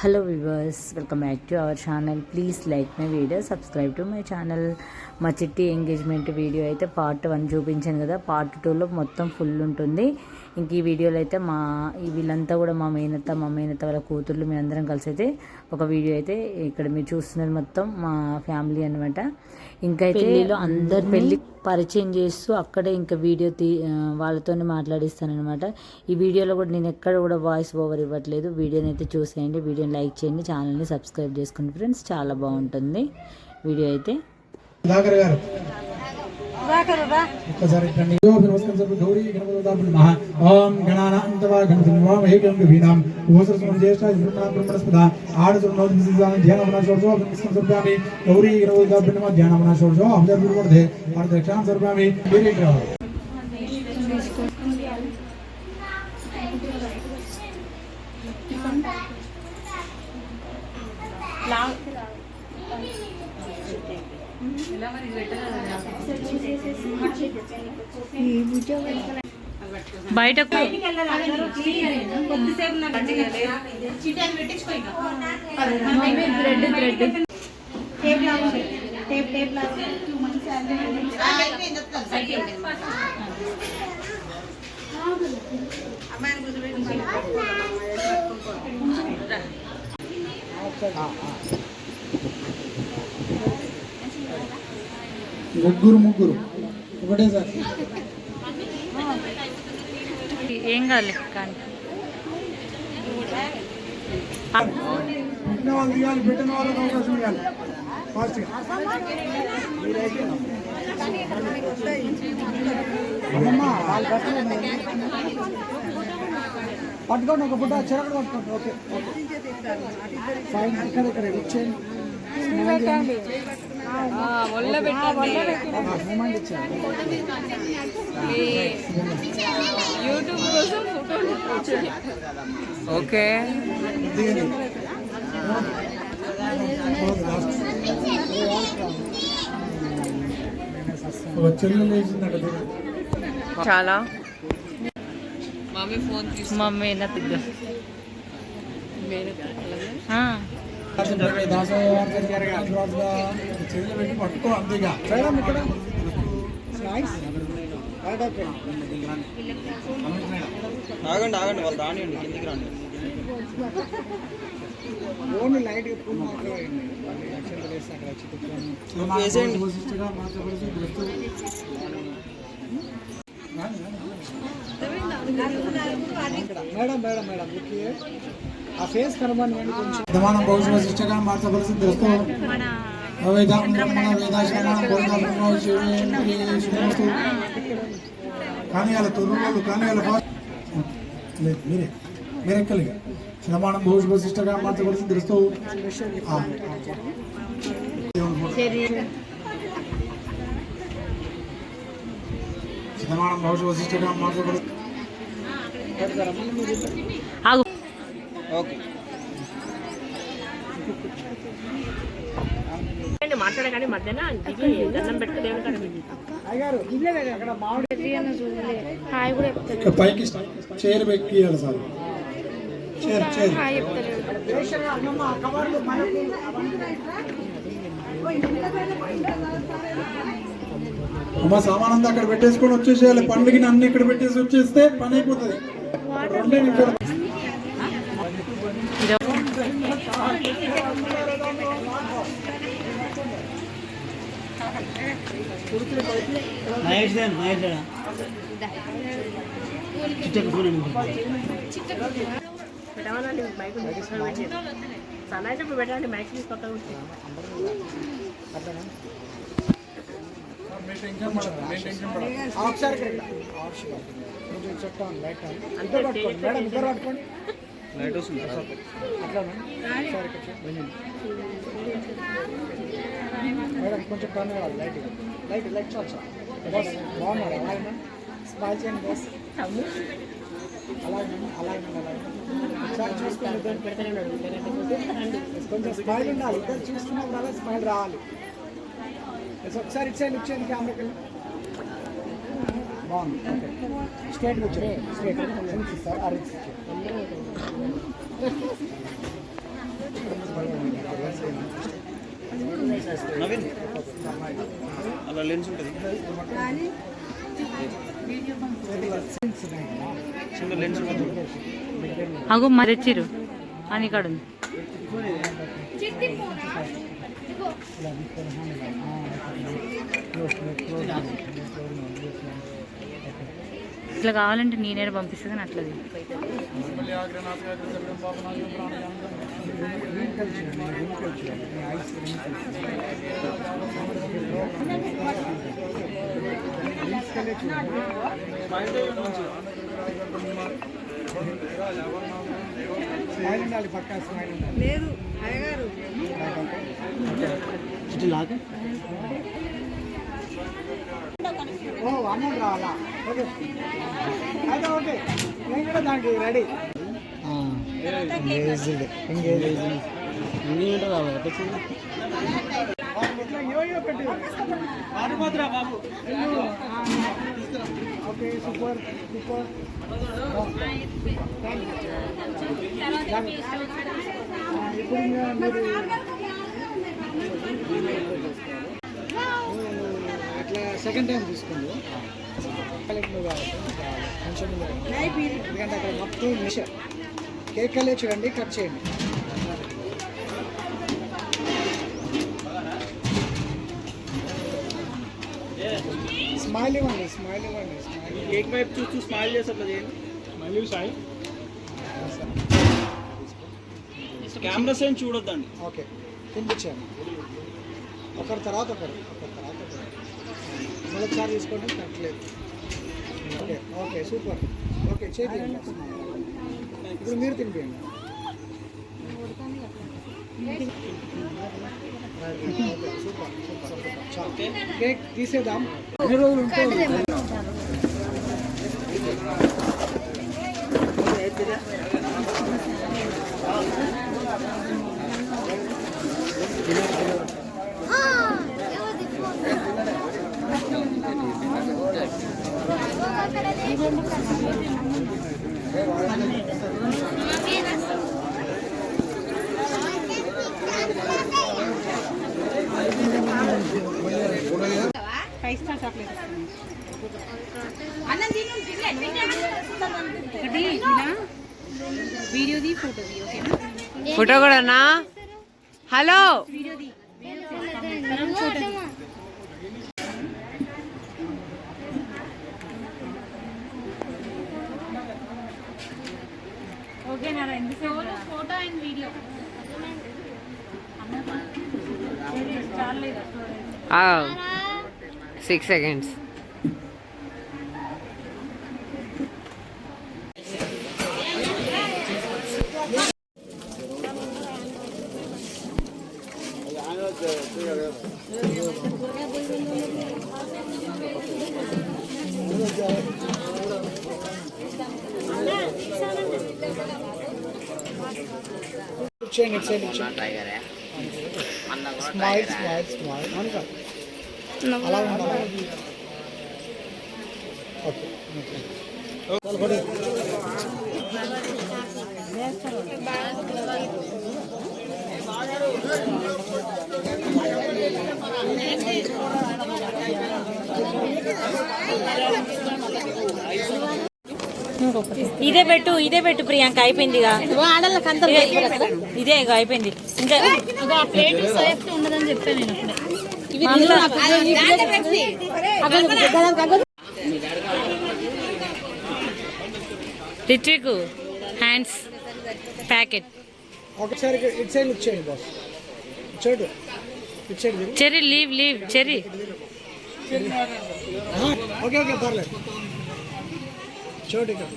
Hello viewers, welcome back to our channel. Please like my video, subscribe to my channel. మా చిట్టి engagement video అయితే part 1 చూపించాను కదా, part 2లో మొత్తం ఫుల్ ఉంటుంది. ఇంక ఈ వీడియోలో అయితే వీళ్ళంతా కూడా మా మేనత్త వాళ్ళ కూతుర్లు మేమందరం కలిసి అయితే ఒక వీడియో అయితే ఇక్కడ మీరు చూస్తున్నది మొత్తం మా ఫ్యామిలీ అనమాట. ఇంకా అయితే అందరు పెళ్ళి పరిచయం చేస్తూ అక్కడే ఇంకా వీడియో వాళ్ళతోనే మాట్లాడిస్తానమాట. ఈ వీడియోలో కూడా నేను ఎక్కడ కూడా వాయిస్ ఓవర్ ఇవ్వట్లేదు. వీడియోని అయితే చూసేయండి, వీడియోని లైక్ చేయండి, ఛానల్ని సబ్స్క్రైబ్ చేసుకోండి ఫ్రెండ్స్. చాలా బాగుంటుంది వీడియో అయితే. ఒక్కసారి గౌరీ గణపతిమహ ఓం గణానాంతవా గణపతిమహే గణపతినాం ఓసరసం జ్యేష్ఠ బ్రహ్మణస్పద ఆడసునో ధ్యానమన షోడశో సంసర్పామి గౌరీ గణపతిమహ ధ్యానమన షోడశో అభజర్వర్ధే అర్ధక్షాం సర్పామి వీరేంద్ర బయటకు ముగ్గురు ఒకటే సార్ ఏం కాలే కానీ పెట్టిన వాళ్ళు తీయాలి, పెట్టిన వాళ్ళకి అవకాశం ఇవ్వాలి ఫాస్ట్గా. పట్టుకోండి, ఒక పుట్ట చెరకడ పట్టుకోండి. Okay fine. ఇక్కడ ఇచ్చేయండి, మూమెంట్ ఇచ్చారు. యూట్యూబ్ కోసం ఓకే. చాలా మమ్మీ నా తిద్దా చెరువులు పెట్టి పట్టుకో అంతేగా. ఆగండి వాళ్ళు రానియండి, కిందికి రాండి. ఓన్లీ లైట్ మేడం ఆ ఫేస్ కనబడి కొంచెం దమానం భవిష్య శిక్షగా మార్చవలసి తెలుస్తూ కానీ అలా తొర్రు కానీ అలా లేదు మీరే ఎక్కలిగా శ్రమాణం భవిష్య శిష్టగా మార్చవలసి తెలుస్తూ శ్రమాణం భవిష్య శిష్టగా మార్చవలసి మాట్లాడగానే మధ్యాహ్నం దండం పెట్టి పైకి చైర్ పెక్కియాలి సార్. అమ్మ సామానంతా అక్కడ పెట్టేసుకొని వచ్చేసేయాలి. పండుగని అన్ని ఇక్కడ పెట్టేసి వచ్చేస్తే పని అయిపోతుంది. 2 నిమిషాలు. పెట్టామనండి మైక్ సన్నైతే పెట్టండి, మైక్ తీసి పక్కన ఉంటే లైట్ వస్తుంది మేడం, కొంచెం టర్న్ కావాలి. లైట్ చాలు సార్. బస్ బాగున్నారు. అలాగే స్మైల్ చేయండి బస్. అలాగే ఒకసారి చూసుకుని కొంచెం స్మైల్ ఉండాలి. ఇద్దరు చూసుకున్నప్పుడు అలా స్మైల్ రావాలి. ఒకసారి ఇచ్చేయండి కెమెరాకి. బాగుంది. ఓకే స్ట్రేట్గా వచ్చాయి. Straight sir. నవీన్ అలా లెన్స్ ఉంటుంది చిన్న లెన్స్ ఉంటుంది అగో మరెచ్చిరు అని ఇక్కడ ఉంది. ఇట్లా కావాలంటే నేనే పంపిస్తుంది కానీ అట్లా లేదు అయ్యగారు అమౌంట్ రావాలా? ఓకే అయితే ఓకే నేను కూడా దానికి రెడీ. యోయో పెట్టి బాబు. Okay super super. ఇప్పుడు మీరు అట్లా సెకండ్ టైం తీసుకోండి. ఎందుకంటే అక్కడ మొత్తం మిషన్ కేక్ కలే చూడండి, కట్ చేయండి. స్మైల్ ఇవ్వండి, స్మైల్ ఇవ్వండి. కేక్ వైపు చూస్తూ స్మైల్ చేసి అట్లా చేయండి. స్మైల్ సాయి. కెమెరా సైన్ చూడొద్దండి. ఓకే తినిపించాను. ఒకరి తర్వాత ఒకరు మరొకసారి తీసుకోండి. కట్టలేదు. Okay okay super. ఓకే చేతి ఇప్పుడు మీరు తినిపించండి. Super super. ఓకే కేక్ తీసేద్దాం. ఎన్ని రోజులు ఉంటుంది? ఫోటో కూడానా? Hello photo and video 6 seconds. ఇచ్చేయండి, ఇటు సైడ్ ఇచ్చేయండి. స్మైల్ స్మైల్ స్మైల్ అనుకో. అలా ఉండాలి. Okay okay. ఇదే పెట్టు ప్రియాంక. అయిపోయిందిగా ఇదే ఇక అయిపోయింది. ఇంకా ఉండదని చెప్పాను నేను. రిట్రిక్ హ్యాండ్స్ ప్యాకెట్. ఒకసారి ఇటు సైడ్ ఇచ్చేయండి బాస్. ఇచ్చాడు ఇచ్చేయండి. Cherry leave cherry. Okay okay పర్లేదు. చూడు ఇక్కడ